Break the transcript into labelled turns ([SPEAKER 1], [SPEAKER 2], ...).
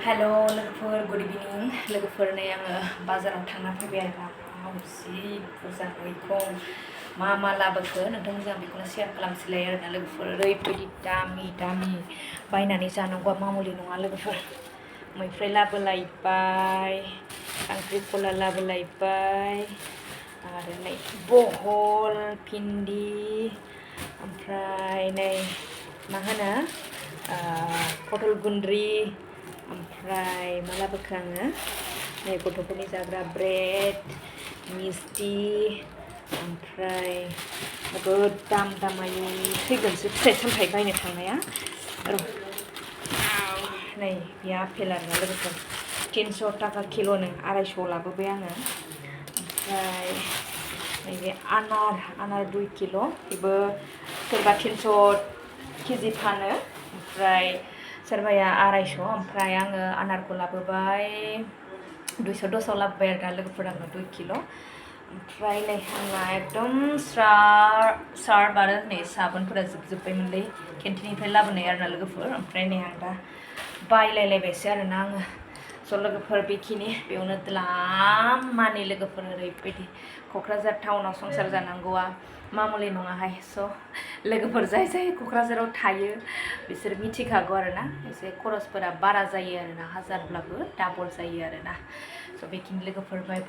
[SPEAKER 1] hello लोगोफोर good इभिनिं लोगोफोर नै आङो बाजाराव थांना फैबाय आरोना जि बुरजा मैगं मा लाबोखो नोंथांजों आं बेखौनो शेयार खालामसैलाय आरोना लोगोफोर ओरैबायदि दामि बायनानै जानांगौआ मामुलि नङा लोगोफोर मैफ्राय लाबोलायबाय खांख्रिखला लाबोलायबाय आरो नै बहल भिन्दि ओमफ्राय नै मा होनो पटल गुन्द्रि ओमफ्राय मा लाबोखो आङो नै गथ'फोरनि जाग्रा ब्रेड मिस्टि ओमफ्राय नोगोद दाम आयु थैगोनसो फिथाइ सामथाइ बायनो थांनाया नै बे आपेल आरोना लोगोफोर 300 थाखा किल'नो 250 लाबोबाय आङो ओमफ्राय नैबे आनार 2 किल' बेबो सोरबा 300 केजि फानो ओमफ्राय सोरबाया 250 ओमफ्राय आङो आनारखौ लाबोबाय 210 लाबोबाय आरोना लोगोफोर आङो 2 किल' ओमफ्राय नै आंना एकदम सार्फ आरो नै साबोनफोरा जोबजोब्बायमोनलै केन्टिननिफ्राय लाबोनाय आरोना लोगोफोर ओमफ्राय नै आं दा बायलायलायबायसो आरोना आङो स' लोगोफोर बेखिनि बेयावनो द्लामानि लोगोफोर ओरैबायदि क'क्राझार टाउनाव संसार जानांगौआ मामुलि नङाहाय स' लोगोफोर जाय क'क्राझाराव थायो बिसोर मिथिखागौ आरोना एसे खरसफोरा बारा जायो आरोना हाजारब्लाबो डाबल जायो आरोना स' बेखिनि लोगोफोर बाय